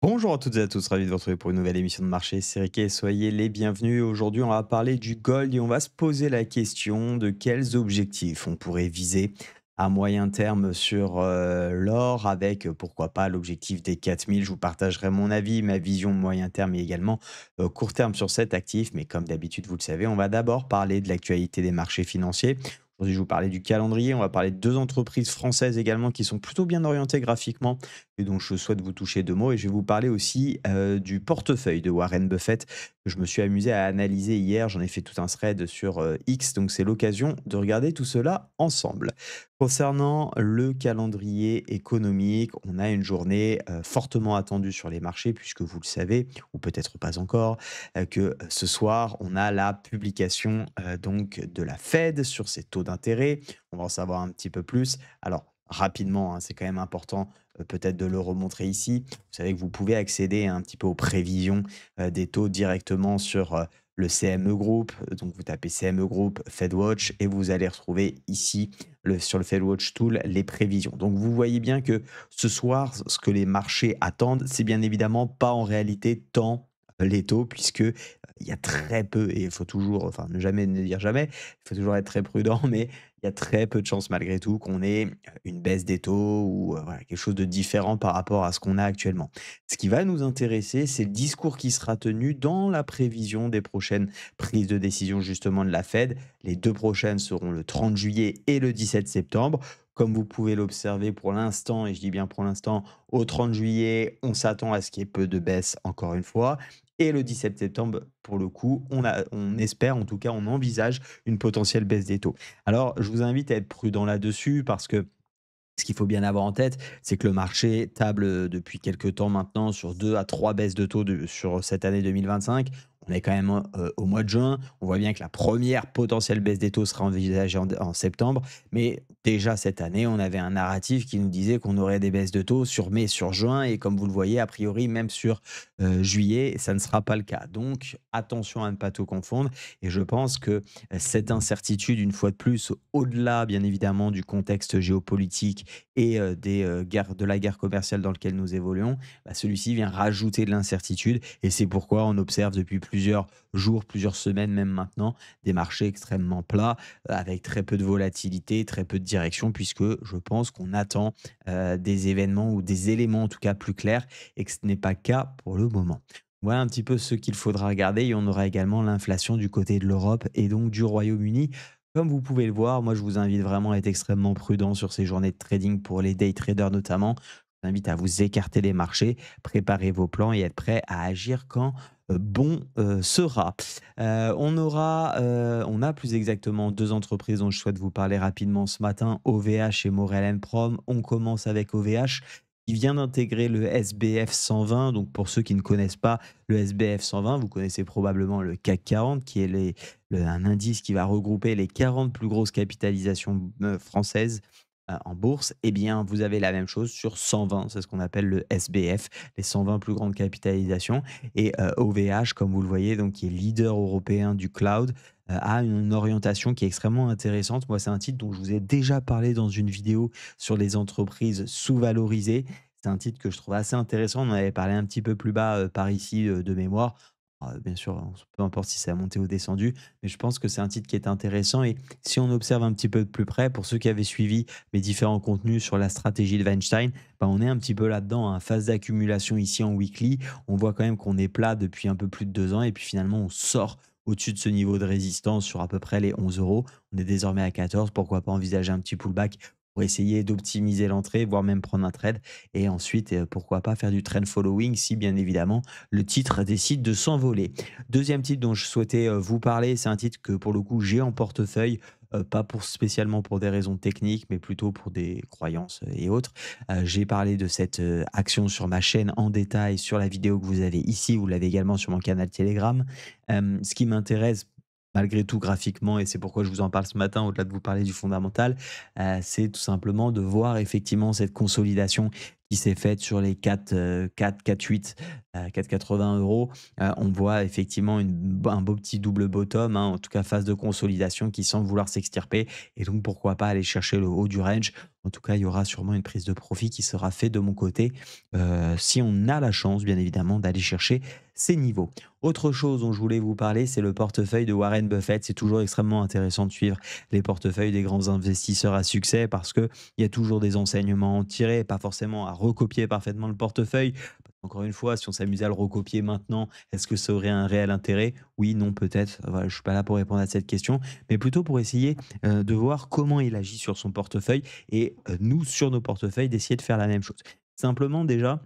Bonjour à toutes et à tous, ravi de vous retrouver pour une nouvelle émission de marché. C'est Riquet, soyez les bienvenus. Aujourd'hui, on va parler du gold et on va se poser la question de quels objectifs on pourrait viser à moyen terme sur l'or avec pourquoi pas l'objectif des 4000. Je vous partagerai mon avis, ma vision moyen terme et également court terme sur cet actif. Mais comme d'habitude, vous le savez, on va d'abord parler de l'actualité des marchés financiers. Aujourd'hui, je vous parlais du calendrier. On va parler de deux entreprises françaises également qui sont plutôt bien orientées graphiquement et dont je souhaite vous toucher 2 mots et je vais vous parler aussi, du portefeuille de Warren Buffett que je me suis amusé à analyser hier. J'en ai fait tout un thread sur, X, donc c'est l'occasion de regarder tout cela ensemble. Concernant le calendrier économique, on a une journée, fortement attendue sur les marchés puisque vous le savez, ou peut-être pas encore, que ce soir, on a la publication, donc de la Fed sur ses taux d'intérêt. On va en savoir un petit peu plus. Alors rapidement, hein, c'est quand même important peut-être de le remontrer ici. Vous savez que vous pouvez accéder un petit peu aux prévisions des taux directement sur le CME Group. Donc vous tapez CME Group, FedWatch et vous allez retrouver ici sur le FedWatch Tool les prévisions. Donc vous voyez bien que ce soir, ce que les marchés attendent, c'est bien évidemment pas en réalité tant les taux puisque il y a très peu et il faut toujours, enfin ne jamais ne dire jamais, il faut toujours être très prudent, mais il y a très peu de chances malgré tout qu'on ait une baisse des taux ou voilà, quelque chose de différent par rapport à ce qu'on a actuellement. Ce qui va nous intéresser, c'est le discours qui sera tenu dans la prévision des prochaines prises de décision justement de la Fed. Les 2 prochaines seront le 30 juillet et le 17 septembre. Comme vous pouvez l'observer pour l'instant, et je dis bien pour l'instant, au 30 juillet, on s'attend à ce qu'il y ait peu de baisse encore une fois. Et le 17 septembre, pour le coup, on espère, en tout cas, on envisage une potentielle baisse des taux. Alors, je vous invite à être prudent là-dessus parce que ce qu'il faut bien avoir en tête, c'est que le marché table, depuis quelque temps maintenant sur 2 à 3 baisses de taux sur cette année 2025. On est quand même, au mois de juin. On voit bien que la première potentielle baisse des taux sera envisagée en septembre. Mais déjà cette année, on avait un narratif qui nous disait qu'on aurait des baisses de taux sur mai, sur juin et comme vous le voyez, a priori même sur, juillet, ça ne sera pas le cas. Donc attention à ne pas tout confondre et je pense que cette incertitude, une fois de plus, au-delà, bien évidemment, du contexte géopolitique et de la guerre commerciale dans lequel nous évoluons, bah, celui-ci vient rajouter de l'incertitude et c'est pourquoi on observe depuis plusieurs jours, plusieurs semaines même maintenant, des marchés extrêmement plats, avec très peu de volatilité, très peu de direction, puisque je pense qu'on attend des événements ou des éléments en tout cas plus clairs et que ce n'est pas le cas pour le moment. Voilà un petit peu ce qu'il faudra regarder et on aura également l'inflation du côté de l'Europe et donc du Royaume-Uni. Comme vous pouvez le voir, moi je vous invite vraiment à être extrêmement prudent sur ces journées de trading pour les day traders notamment. Je vous invite à vous écarter des marchés, préparer vos plans et être prêt à agir quand bon sera. On a plus exactement deux entreprises dont je souhaite vous parler rapidement ce matin, OVH et Morel Prom. On commence avec OVH qui vient d'intégrer le SBF 120. Donc pour ceux qui ne connaissent pas le SBF 120, vous connaissez probablement le CAC 40, qui est un indice qui va regrouper les 40 plus grosses capitalisations françaises en bourse. Eh bien, vous avez la même chose sur 120, c'est ce qu'on appelle le SBF, les 120 plus grandes capitalisations. Et OVH, comme vous le voyez, donc, qui est leader européen du cloud, a une orientation qui est extrêmement intéressante. Moi, c'est un titre dont je vous ai déjà parlé dans une vidéo sur les entreprises sous-valorisées. C'est un titre que je trouve assez intéressant. On en avait parlé un petit peu plus bas par ici de mémoire. Bien sûr, peu importe si c'est a monté ou descendu, mais je pense que c'est un titre qui est intéressant. Et si on observe un petit peu de plus près, pour ceux qui avaient suivi mes différents contenus sur la stratégie de Weinstein, bah, on est un petit peu là-dedans, en phase d'accumulation ici en weekly. On voit quand même qu'on est plat depuis un peu plus de 2 ans et puis finalement on sort au-dessus de ce niveau de résistance sur à peu près les 11 euros. On est désormais à 14. Pourquoi pas envisager un petit pullback pour essayer d'optimiser l'entrée, voire même prendre un trade et ensuite, pourquoi pas faire du trend following si bien évidemment le titre décide de s'envoler. Deuxième titre dont je souhaitais, vous parler, c'est un titre que pour le coup j'ai en portefeuille, pas pour spécialement pour des raisons techniques, mais plutôt pour des croyances, et autres. J'ai parlé de cette, action sur ma chaîne en détail sur la vidéo que vous avez ici, vous l'avez également sur mon canal Telegram. Ce qui m'intéresse malgré tout graphiquement et c'est pourquoi je vous en parle ce matin au-delà de vous parler du fondamental, c'est tout simplement de voir effectivement cette consolidation qui s'est faite sur les 4,8 4,80 €. On voit effectivement un beau petit double bottom, hein, en tout cas phase de consolidation qui semble vouloir s'extirper et donc pourquoi pas aller chercher le haut du range. En tout cas, il y aura sûrement une prise de profit qui sera faite de mon côté, si on a la chance bien évidemment d'aller chercher ces niveaux. Autre chose dont je voulais vous parler, c'est le portefeuille de Warren Buffett. C'est toujours extrêmement intéressant de suivre les portefeuilles des grands investisseurs à succès parce qu'il y a toujours des enseignements à en tirer, pas forcément à recopier parfaitement le portefeuille. Encore une fois, si on s'amusait à le recopier maintenant, est-ce que ça aurait un réel intérêt? Oui, non, peut-être. Voilà, je ne suis pas là pour répondre à cette question, mais plutôt pour essayer de voir comment il agit sur son portefeuille et nous, sur nos portefeuilles, d'essayer de faire la même chose. Simplement déjà,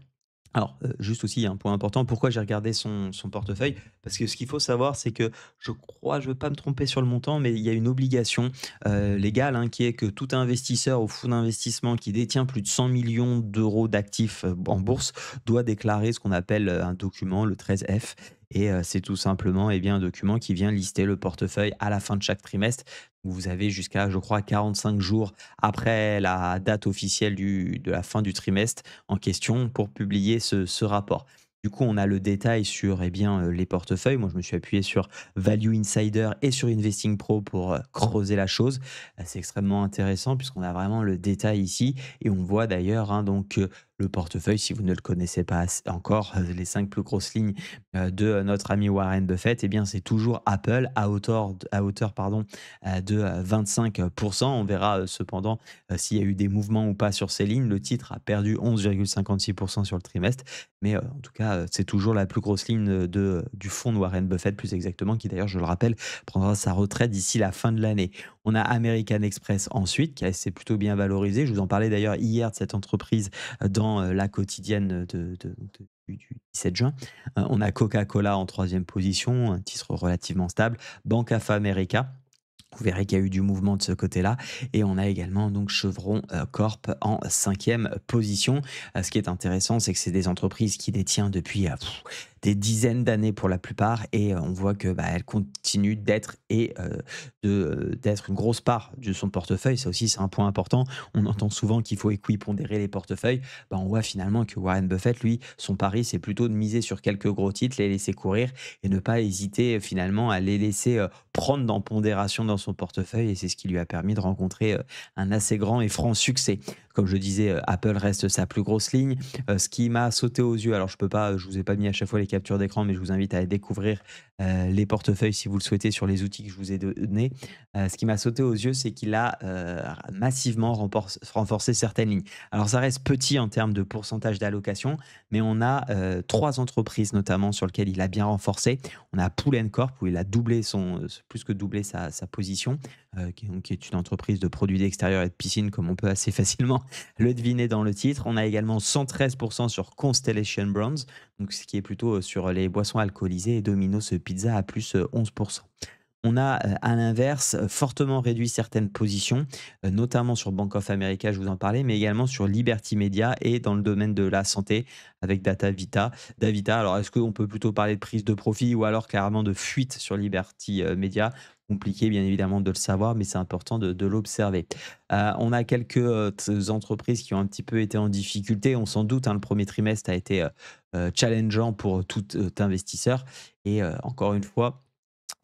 alors, juste aussi, il y a un point important, pourquoi j'ai regardé son portefeuille? Parce que ce qu'il faut savoir, c'est que je crois, je ne veux pas me tromper sur le montant, mais il y a une obligation, légale, hein, qui est que tout investisseur ou fonds d'investissement qui détient plus de 100 millions d'euros d'actifs, en bourse, doit déclarer ce qu'on appelle, un document, le 13F et c'est tout simplement, eh bien, un document qui vient lister le portefeuille à la fin de chaque trimestre. Vous avez jusqu'à, je crois, 45 jours après la date officielle de la fin du trimestre en question pour publier ce rapport. Du coup, on a le détail sur, eh bien, les portefeuilles. Moi, je me suis appuyé sur Value Insider et sur Investing Pro pour, creuser la chose. C'est extrêmement intéressant puisqu'on a vraiment le détail ici et on voit d'ailleurs, hein, donc, le portefeuille, si vous ne le connaissez pas encore, les 5 plus grosses lignes, de, notre ami Warren Buffett, eh bien, c'est toujours Apple à hauteur, pardon, de, 25. On verra, cependant, s'il y a eu des mouvements ou pas sur ces lignes. Le titre a perdu 11,56 sur le trimestre, mais, en tout cas, c'est toujours la plus grosse ligne, du fonds de Warren Buffett, plus exactement, qui d'ailleurs, je le rappelle, prendra sa retraite d'ici la fin de l'année. On a American Express ensuite, qui s'est plutôt bien valorisé. Je vous en parlais d'ailleurs hier de cette entreprise, dans, la quotidienne du 17 juin. On a Coca-Cola en troisième position, un titre relativement stable. Bank of America, vous verrez qu'il y a eu du mouvement de ce côté-là et on a également donc Chevron, Corp en cinquième position. Ce qui est intéressant, c'est que c'est des entreprises qui détient depuis, des dizaines d'années pour la plupart et on voit que, bah, elles continuent d'être et d'être une grosse part de son portefeuille. Ça aussi, c'est un point important. On entend souvent qu'il faut équipondérer les portefeuilles. Bah, on voit finalement que Warren Buffett, lui, son pari, c'est plutôt de miser sur quelques gros titres, les laisser courir et ne pas hésiter, finalement à les laisser, prendre dans pondération dans son portefeuille et c'est ce qui lui a permis de rencontrer, un assez grand et franc succès. Comme je disais, Apple reste sa plus grosse ligne. Ce qui m'a sauté aux yeux, alors je peux pas, je vous ai pas mis à chaque fois les captures d'écran, mais je vous invite à découvrir, les portefeuilles si vous le souhaitez sur les outils que je vous ai donnés. Ce qui m'a sauté aux yeux, c'est qu'il a, massivement renforcé certaines lignes. Alors ça reste petit en termes de pourcentage d'allocation, mais on a, 3 entreprises notamment sur lesquelles il a bien renforcé. On a Pool Corp où il a doublé plus que doublé sa position, qui est une entreprise de produits d'extérieur et de piscine comme on peut assez facilement le deviner dans le titre. On a également 113 sur Constellation Brands, donc ce qui est plutôt, sur les boissons alcoolisées et Domino's Pizza à plus, 11. On a, à l'inverse, fortement réduit certaines positions, notamment sur Bank of America, je vous en parlais, mais également sur Liberty Media et dans le domaine de la santé avec Davita. Alors est-ce qu'on peut plutôt parler de prise de profit ou alors carrément de fuite sur Liberty, Media? Compliqué bien évidemment de le savoir, mais c'est important de l'observer. On a quelques, entreprises qui ont un petit peu été en difficulté. On s'en doute, hein, le premier trimestre a été, challengeant pour tout, investisseur et encore une fois,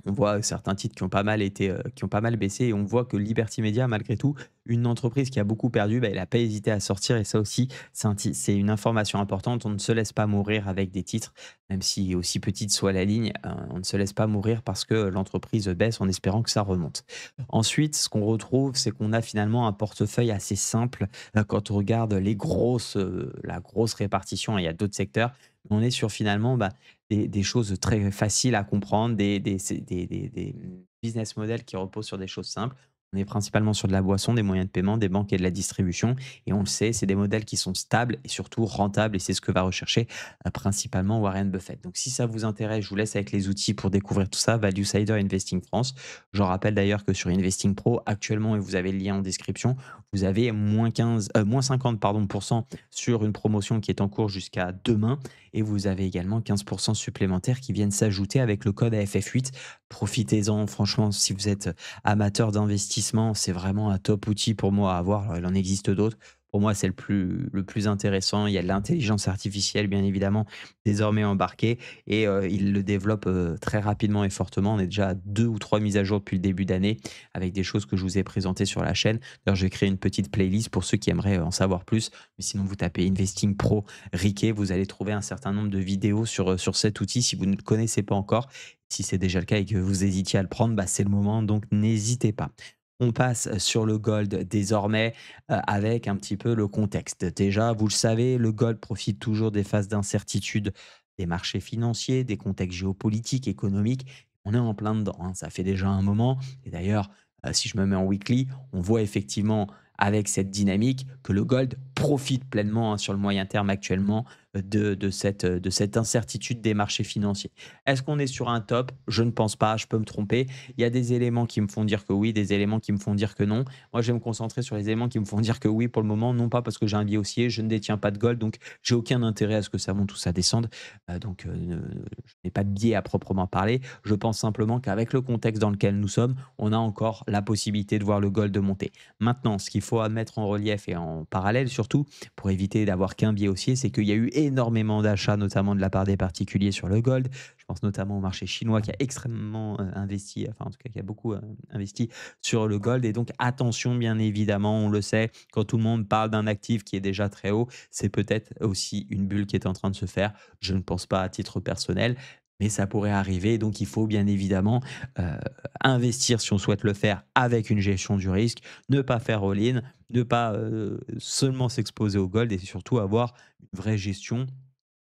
on voit certains titres qui ont pas mal été, qui ont pas mal baissé et on voit que Liberty Media, malgré tout, une entreprise qui a beaucoup perdu, bah, elle a pas hésité à sortir et ça aussi, c'est une information importante. On ne se laisse pas mourir avec des titres, même si aussi petite soit la ligne, on ne se laisse pas mourir parce que l'entreprise baisse en espérant que ça remonte. Ensuite, ce qu'on retrouve, c'est qu'on a finalement un portefeuille assez simple, quand on regarde la grosse répartition, il y a d'autres secteurs, on est sur finalement, bah, des choses très faciles à comprendre, business models qui reposent sur des choses simples. On est principalement sur de la boisson, des moyens de paiement, des banques et de la distribution et on le sait, c'est des modèles qui sont stables et surtout rentables et c'est ce que va rechercher, principalement Warren Buffett. Donc si ça vous intéresse, je vous laisse avec les outils pour découvrir tout ça, ValueSider Investing France. Je rappelle d'ailleurs que sur Investing Pro, actuellement et vous avez le lien en description, vous avez moins 50 pardon, sur une promotion qui est en cours jusqu'à demain et vous avez également 15 supplémentaires qui viennent s'ajouter avec le code AFF8. Profitez-en, franchement, si vous êtes amateur d'investissement, c'est vraiment un top outil pour moi à avoir. Alors, il en existe d'autres. Pour moi, c'est le plus intéressant. Il y a de l'intelligence artificielle, bien évidemment, désormais embarquée et ils le développent, très rapidement et fortement. On est déjà à 2 ou 3 mises à jour depuis le début d'année avec des choses que je vous ai présentées sur la chaîne. D'ailleurs, je vais créer une petite playlist pour ceux qui aimeraient, en savoir plus. Mais sinon, vous tapez Investing Pro Riquet, vous allez trouver un certain nombre de vidéos sur cet outil si vous ne le connaissez pas encore. Si c'est déjà le cas et que vous hésitiez à le prendre, bah, c'est le moment, donc n'hésitez pas. On passe sur le gold désormais, avec un petit peu le contexte. Déjà, vous le savez, le gold profite toujours des phases d'incertitude des marchés financiers, des contextes géopolitiques, économiques. On est en plein dedans, hein, ça fait déjà un moment et d'ailleurs, si je me mets en weekly, on voit effectivement avec cette dynamique que le gold profite pleinement, hein, sur le moyen terme actuellement, de cette incertitude des marchés financiers. Est-ce qu'on est sur un top? Je ne pense pas, je peux me tromper. Il y a des éléments qui me font dire que oui, des éléments qui me font dire que non. Moi, je vais me concentrer sur les éléments qui me font dire que oui pour le moment, non pas parce que j'ai un biais haussier, je ne détiens pas de gold, donc j'ai aucun intérêt à ce que ça monte ou ça descende. Je n'ai pas de biais à proprement parler. Je pense simplement qu'avec le contexte dans lequel nous sommes, on a encore la possibilité de voir le gold monter. Maintenant, ce qu'il faut à mettre en relief et en parallèle surtout, pour éviter d'avoir qu'un biais haussier, c'est qu'il y a eu énormément d'achats, notamment de la part des particuliers sur le gold. Je pense notamment au marché chinois qui a extrêmement investi, enfin en tout cas qui a beaucoup investi sur le gold. Et donc attention, bien évidemment, on le sait, quand tout le monde parle d'un actif qui est déjà très haut, c'est peut-être aussi une bulle qui est en train de se faire. Je ne pense pas à titre personnel, mais ça pourrait arriver. Donc il faut bien évidemment euh, investir si on souhaite le faire avec une gestion du risque, ne pas faire all-in, ne pas seulement s'exposer au gold et surtout avoir une vraie gestion,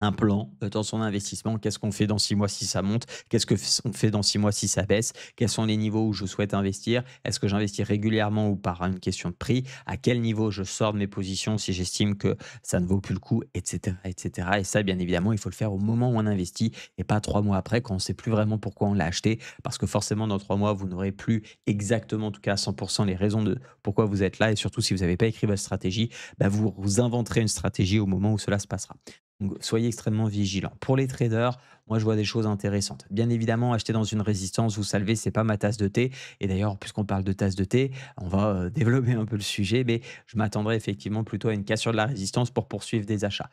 un plan dans son investissement. Qu'est-ce qu'on fait dans 6 mois si ça monte? Qu'est-ce que on fait dans 6 mois si ça baisse? Quels sont les niveaux où je souhaite investir? Est-ce que j'investis régulièrement ou par une question de prix? À quel niveau je sors de mes positions si j'estime que ça ne vaut plus le coup, et cetera, et cetera. Et ça, bien évidemment, il faut le faire au moment où on investit et pas 3 mois après quand on ne sait plus vraiment pourquoi on l'a acheté. Parce que forcément, dans 3 mois, vous n'aurez plus exactement, en tout cas à 100 les raisons de pourquoi vous êtes là. Et surtout, si vous n'avez pas écrit votre stratégie, bah, vous inventerez une stratégie au moment où cela se passera. Donc, soyez extrêmement vigilants. Pour les traders, moi, je vois des choses intéressantes. Bien évidemment, acheter dans une résistance, vous savez, c'est pas ma tasse de thé. Et d'ailleurs, puisqu'on parle de tasse de thé, on va développer un peu le sujet, mais je m'attendrai effectivement plutôt à une cassure de la résistance pour poursuivre des achats.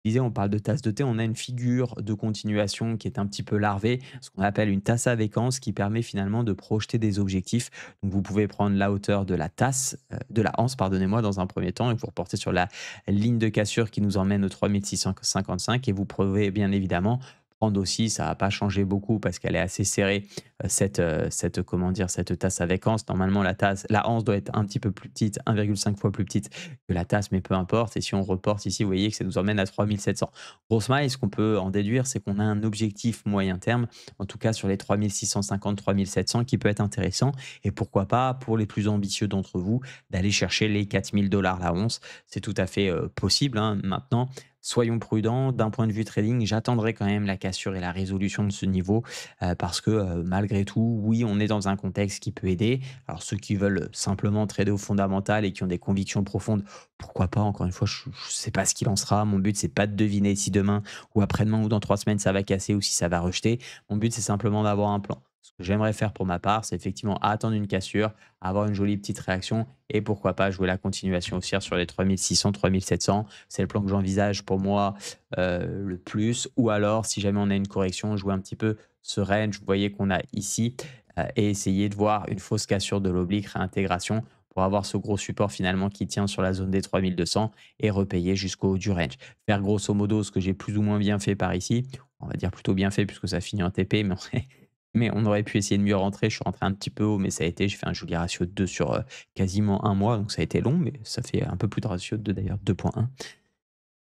Disais, on parle de tasse de thé, on a une figure de continuation qui est un petit peu larvée, ce qu'on appelle une tasse à séquence qui permet finalement de projeter des objectifs. Donc vous pouvez prendre la hauteur de la tasse, de la anse, pardonnez-moi, dans un premier temps, et vous reportez sur la ligne de cassure qui nous emmène au 3655 et vous pouvez bien évidemment prendre aussi, ça va pas changer beaucoup parce qu'elle est assez serrée, comment dire, cette tasse avec anse. Normalement, la anse doit être un petit peu plus petite, 1,5 fois plus petite que la tasse, mais peu importe. Et si on reporte ici, vous voyez que ça nous emmène à 3700. Grosse maille, ce qu'on peut en déduire, c'est qu'on a un objectif moyen terme, en tout cas sur les 3650, 3700, qui peut être intéressant. Et pourquoi pas, pour les plus ambitieux d'entre vous, d'aller chercher les 4000 $ la once. C'est tout à fait possible, hein. Maintenant, soyons prudents. D'un point de vue trading, j'attendrai quand même la cassure et la résolution de ce niveau parce que malgré tout, oui, on est dans un contexte qui peut aider. Alors ceux qui veulent simplement trader au fondamental et qui ont des convictions profondes, pourquoi pas? Encore une fois, je ne sais pas ce qu'il en sera. Mon but, c'est pas de deviner si demain ou après-demain ou dans 3 semaines ça va casser ou si ça va rejeter. Mon but, c'est simplement d'avoir un plan. Ce que j'aimerais faire pour ma part, c'est effectivement attendre une cassure, avoir une jolie petite réaction et pourquoi pas jouer la continuation haussière sur les 3600, 3700. C'est le plan que j'envisage pour moi le plus. Ou alors, si jamais on a une correction, jouer un petit peu ce range, vous voyez qu'on a ici, et essayer de voir une fausse cassure de l'oblique, réintégration pour avoir ce gros support finalement qui tient sur la zone des 3200 et repayer jusqu'au haut du range. Faire grosso modo ce que j'ai plus ou moins bien fait par ici, on va dire plutôt bien fait puisque ça finit en TP, mais mais on aurait pu essayer de mieux rentrer. Je suis rentré un petit peu haut, mais ça a été, j'ai fait un joli ratio de 2 sur quasiment un mois, donc ça a été long, mais ça fait un peu plus de ratio de 2 d'ailleurs, 2,1.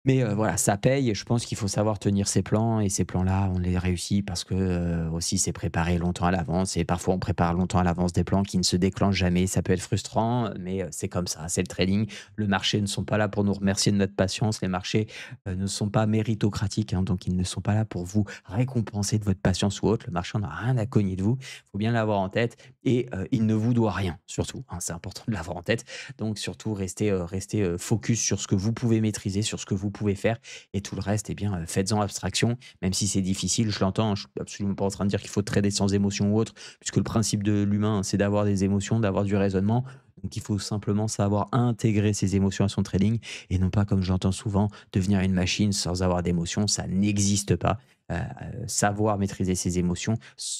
Mais voilà, ça paye et je pense qu'il faut savoir tenir ses plans et ces plans-là, on les réussit parce que, aussi c'est préparé longtemps à l'avance et parfois on prépare longtemps à l'avance des plans qui ne se déclenchent jamais. Ça peut être frustrant, mais c'est comme ça, c'est le trading. Le marché ne sont pas là pour nous remercier de notre patience. Les marchés, ne sont pas méritocratiques, hein, donc ils ne sont pas là pour vous récompenser de votre patience ou autre. Le marché en a rien à cogner de vous. Il faut bien l'avoir en tête et il ne vous doit rien surtout, hein, c'est important de l'avoir en tête. Donc surtout restez focus sur ce que vous pouvez maîtriser, sur ce que vous pouvez faire et tout le reste, eh bien, faites-en abstraction, même si c'est difficile, je l'entends, hein, je suis absolument pas en train de dire qu'il faut trader sans émotion ou autre, puisque le principe de l'humain, c'est d'avoir des émotions, d'avoir du raisonnement. Donc il faut simplement savoir intégrer ses émotions à son trading et non pas, comme j'entends souvent, devenir une machine sans avoir d'émotions. Ça n'existe pas. Savoir maîtriser ses émotions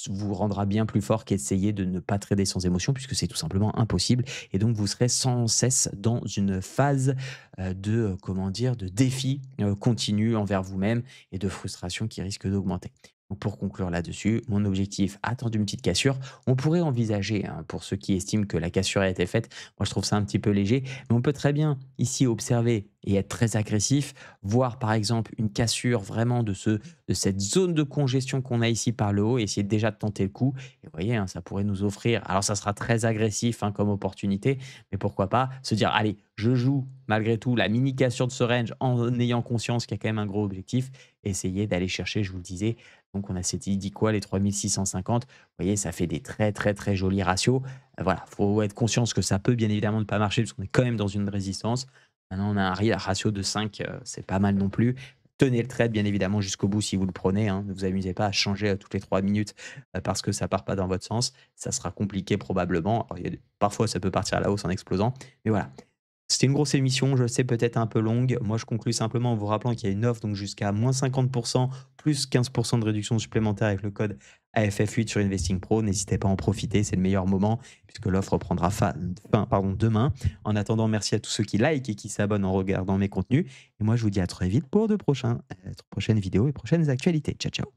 vous rendra bien plus fort qu'essayer de ne pas trader sans émotion, puisque c'est tout simplement impossible. Et donc vous serez sans cesse dans une phase comment dire, de défi continu envers vous-même et de frustration qui risque d'augmenter. Donc pour conclure là-dessus, mon objectif, attendu une petite cassure. On pourrait envisager, hein, pour ceux qui estiment que la cassure a été faite, moi je trouve ça un petit peu léger, mais on peut très bien ici observer et être très agressif, voir par exemple une cassure vraiment de cette zone de congestion qu'on a ici par le haut et essayer déjà de tenter le coup. Et vous voyez, hein, ça pourrait nous offrir, alors ça sera très agressif hein, comme opportunité, mais pourquoi pas se dire, allez, je joue malgré tout la mini cassure de ce range en ayant conscience qu'il y a quand même un gros objectif, essayer d'aller chercher, je vous le disais, donc on a cette dit quoi, les 3650. Vous voyez, ça fait des très, très, très jolis ratios. Voilà, faut être conscient que ça peut bien évidemment ne pas marcher parce qu'on est quand même dans une résistance. Maintenant, on a un ratio de 5, c'est pas mal non plus. Tenez le trade, bien évidemment, jusqu'au bout si vous le prenez, hein. Ne vous amusez pas à changer, toutes les 3 minutes, parce que ça part pas dans votre sens. Ça sera compliqué probablement. Alors il y a des parfois, ça peut partir à la hausse en explosant, mais voilà. C'était une grosse émission, je sais, peut-être un peu longue. Moi, je conclus simplement en vous rappelant qu'il y a une offre donc jusqu'à moins 50%, plus 15% de réduction supplémentaire avec le code AFF8 sur Investing Pro. N'hésitez pas à en profiter, c'est le meilleur moment puisque l'offre prendra fin pardon, demain. En attendant, merci à tous ceux qui like et qui s'abonnent en regardant mes contenus. Et moi, je vous dis à très vite pour de prochaines vidéos et prochaines actualités. Ciao, ciao.